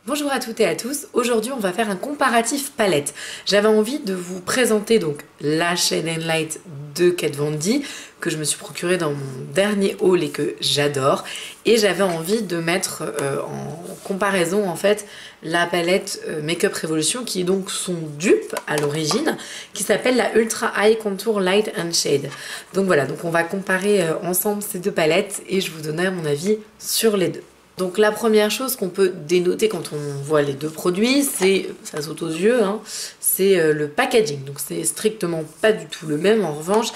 Bonjour à toutes et à tous, aujourd'hui on va faire un comparatif palette. J'avais envie de vous présenter donc la Shade & Light de Kat Von D que je me suis procurée dans mon dernier haul et que j'adore. Et j'avais envie de mettre en comparaison en fait la palette Makeup Revolution qui est donc son dupe à l'origine, qui s'appelle la Ultra High Contour Light and Shade. Donc voilà, donc on va comparer ensemble ces deux palettes et je vous donnerai mon avis sur les deux. Donc la première chose qu'on peut dénoter quand on voit les deux produits, c'est, ça saute aux yeux, hein, c'est le packaging. Donc c'est strictement pas du tout le même. En revanche,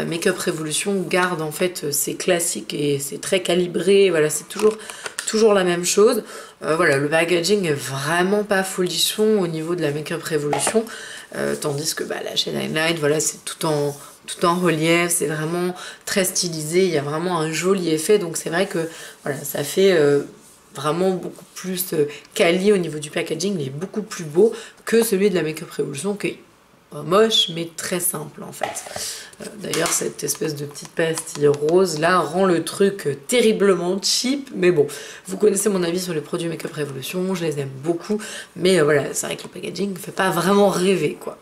Makeup Revolution garde en fait ses classiques et c'est très calibré. Voilà, c'est toujours la même chose. Voilà, le packaging est vraiment pas folichon au niveau de la Makeup Revolution, tandis que la Shade & Light, voilà, c'est tout en relief, c'est vraiment très stylisé, il y a vraiment un joli effet, donc c'est vrai que voilà, ça fait vraiment beaucoup plus quali au niveau du packaging, il est beaucoup plus beau que celui de la Makeup Revolution qui est moche mais très simple en fait. D'ailleurs cette espèce de petite pastille rose là rend le truc terriblement cheap, mais bon, vous connaissez mon avis sur les produits Makeup Revolution, je les aime beaucoup, mais voilà, c'est vrai que le packaging ne fait pas vraiment rêver quoi.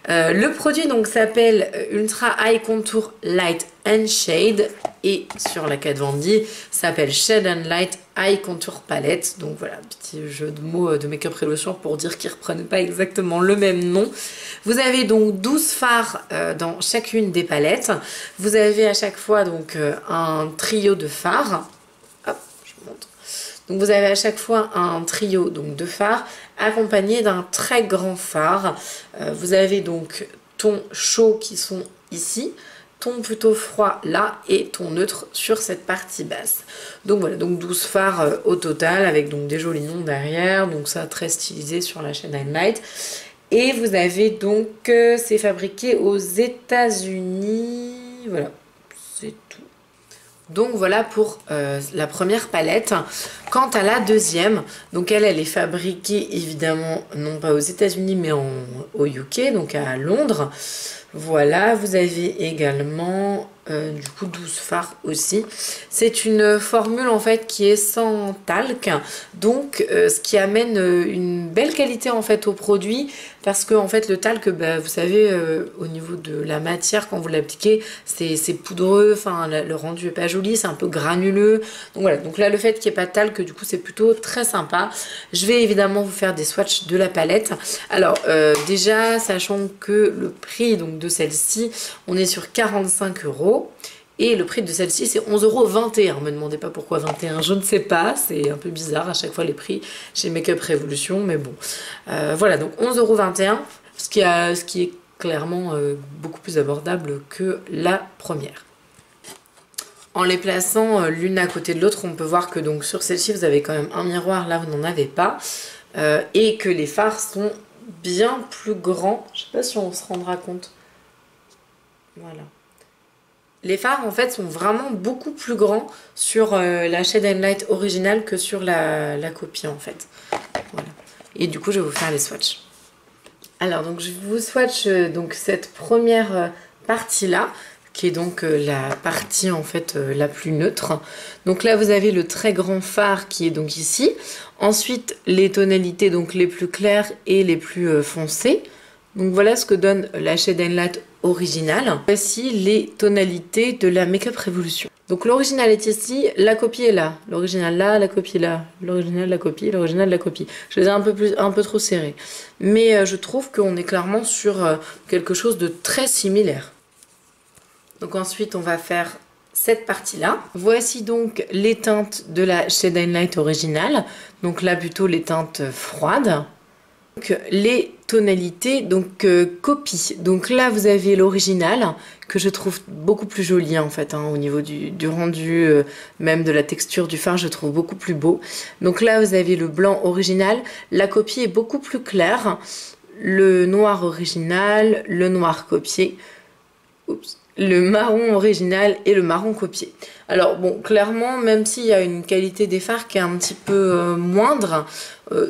Le produit donc s'appelle Ultra High Contour Light and Shade et sur la Kat Von D s'appelle Shade & Light High Contour Palette. Donc voilà, petit jeu de mots de Makeup Revolution pour dire qu'ils ne reprennent pas exactement le même nom. Vous avez donc 12 fards dans chacune des palettes. Vous avez à chaque fois donc un trio de fards. Hop, je vous montre. Donc vous avez à chaque fois un trio donc, de fards accompagné d'un très grand fard. Vous avez donc tons chauds qui sont ici, tons plutôt froids là et tons neutres sur cette partie basse. Donc voilà, donc 12 fards au total avec donc des jolis noms derrière, donc ça très stylisé sur la Shade & Light. Et vous avez donc, c'est fabriqué aux États-Unis, voilà, c'est tout. Donc voilà pour la première palette. Quant à la deuxième, donc elle est fabriquée évidemment non pas aux États-Unis mais au UK, donc à Londres. Voilà, vous avez également du coup 12 fards aussi. C'est une formule en fait qui est sans talc, donc ce qui amène une belle qualité en fait au produit, parce que en fait le talc, vous savez, au niveau de la matière quand vous l'appliquez, c'est poudreux, enfin le rendu est pas joli, c'est un peu granuleux. Donc voilà, donc là le fait qu'il n'y ait pas de talc, du coup c'est plutôt très sympa. Je vais évidemment vous faire des swatchs de la palette. Alors déjà, sachant que le prix donc de celle-ci, on est sur 45 €. Et le prix de celle-ci, c'est 11,21 €. Ne me demandez pas pourquoi 21, je ne sais pas. C'est un peu bizarre à chaque fois les prix chez Makeup Revolution. Mais bon, voilà, donc 11,21 €, ce qui est clairement beaucoup plus abordable que la première. En les plaçant l'une à côté de l'autre, on peut voir que donc sur celle-ci, vous avez quand même un miroir, là vous n'en avez pas. Et que les fards sont bien plus grands. Je ne sais pas si on se rendra compte. Voilà. Les fards en fait sont vraiment beaucoup plus grands sur la Shade & Light originale que sur la copie en fait. Voilà. Et du coup je vais vous faire les swatchs. Alors donc je vous swatch donc cette première partie là, qui est donc la partie en fait la plus neutre. Donc là vous avez le très grand fard qui est donc ici. Ensuite les tonalités donc les plus claires et les plus foncées. Donc voilà ce que donne la Shade & Light originale. Voici les tonalités de la Makeup Revolution. Donc l'original est ici, la copie est là. L'original là, la copie là. L'original, la copie, l'original, la copie. Je les ai un peu trop serrés. Mais je trouve qu'on est clairement sur quelque chose de très similaire. Donc ensuite on va faire cette partie-là. Voici donc les teintes de la Shade & Light originale. Donc là plutôt les teintes froides. Donc, les tonalités, donc copie. Donc là vous avez l'original que je trouve beaucoup plus joli en fait, hein, au niveau du rendu, même de la texture du fard, je trouve beaucoup plus beau. Donc là vous avez le blanc original, la copie est beaucoup plus claire, le noir original, le noir copié. Oups. Le marron original et le marron copié. Alors bon, clairement, même s'il y a une qualité des fards qui est un petit peu moindre,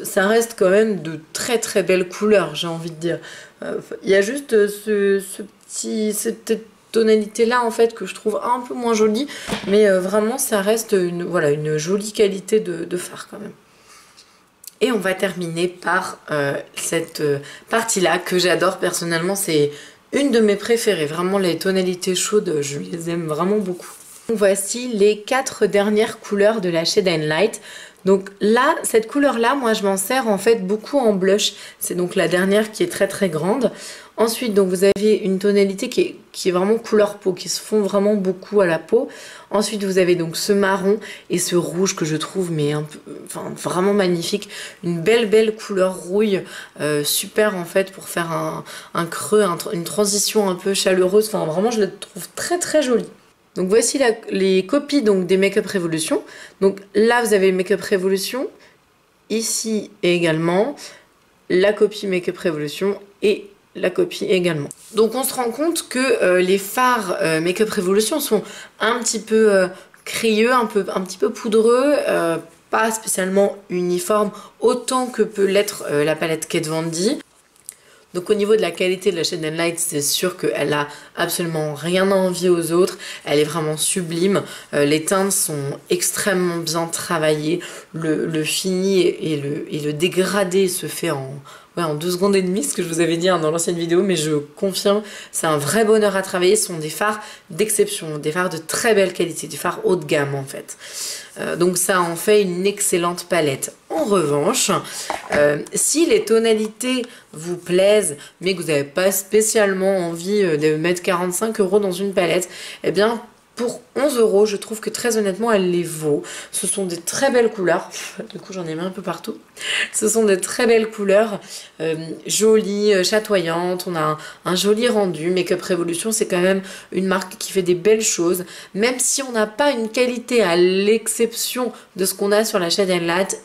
ça reste quand même de très très belles couleurs, j'ai envie de dire. Il y a juste cette tonalité là en fait que je trouve un peu moins jolie, mais vraiment ça reste voilà, une jolie qualité de fard quand même. Et on va terminer par cette partie-là que j'adore personnellement. C'est une de mes préférées. Vraiment, les tonalités chaudes, je les aime vraiment beaucoup. Voici les 4 dernières couleurs de la Shade & Light. Donc là, cette couleur-là, moi je m'en sers en fait beaucoup en blush. C'est donc la dernière qui est très très grande. Ensuite, donc vous avez une tonalité qui est vraiment couleur peau, qui se fond vraiment beaucoup à la peau. Ensuite, vous avez donc ce marron et ce rouge que je trouve mais un peu, enfin, vraiment magnifique. Une belle couleur rouille, super en fait pour faire un creux, une transition un peu chaleureuse. Enfin, vraiment, je la trouve très très jolie. Donc voici les copies donc, des Make Up Revolution. Donc là, vous avez Make Up Revolution, ici également, la copie Make Up Revolution et la copie également. Donc on se rend compte que les fards Make Up Revolution sont un petit peu crayeux, un petit peu poudreux, pas spécialement uniforme, autant que peut l'être la palette Kat Von D. Donc au niveau de la qualité de la Shade & Light, c'est sûr qu'elle a absolument rien à envier aux autres. Elle est vraiment sublime. Les teintes sont extrêmement bien travaillées. Le fini et le dégradé se fait en 2 secondes et demie, ce que je vous avais dit dans l'ancienne vidéo, mais je confirme, c'est un vrai bonheur à travailler. Ce sont des fards d'exception, des fards de très belle qualité, des fards haut de gamme en fait. Donc ça en fait une excellente palette. En revanche, si les tonalités vous plaisent, mais que vous n'avez pas spécialement envie de mettre 45 € dans une palette, eh bien pour 11 €, je trouve que très honnêtement, elle les vaut. Ce sont des très belles couleurs. Du coup, j'en ai mis un peu partout. Ce sont des très belles couleurs, jolies, chatoyantes. On a un joli rendu. Make Up Revolution, c'est quand même une marque qui fait des belles choses. Même si on n'a pas une qualité à l'exception de ce qu'on a sur la Shade & Light,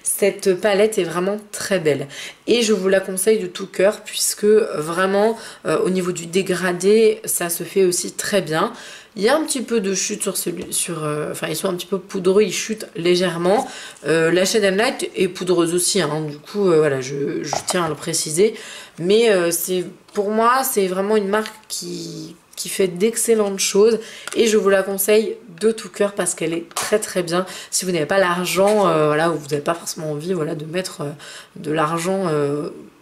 cette palette est vraiment très belle et je vous la conseille de tout cœur puisque vraiment au niveau du dégradé ça se fait aussi très bien. Il y a un petit peu de chute enfin ils sont un petit peu poudreux, ils chutent légèrement. La Shade & Light est poudreuse aussi, hein, du coup voilà, je tiens à le préciser. Mais pour moi c'est vraiment une marque qui fait d'excellentes choses et je vous la conseille de tout cœur parce qu'elle est très très bien. Si vous n'avez pas l'argent, voilà, ou vous n'avez pas forcément envie, voilà, de mettre de l'argent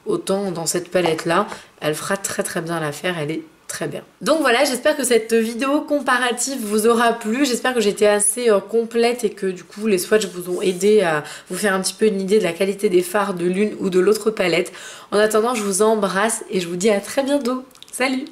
autant dans cette palette là, elle fera très très bien l'affaire, elle est très bien. Donc voilà, j'espère que cette vidéo comparative vous aura plu, j'espère que j'étais assez complète et que du coup les swatchs vous ont aidé à vous faire un petit peu une idée de la qualité des fards de l'une ou de l'autre palette. En attendant, je vous embrasse et je vous dis à très bientôt. Salut!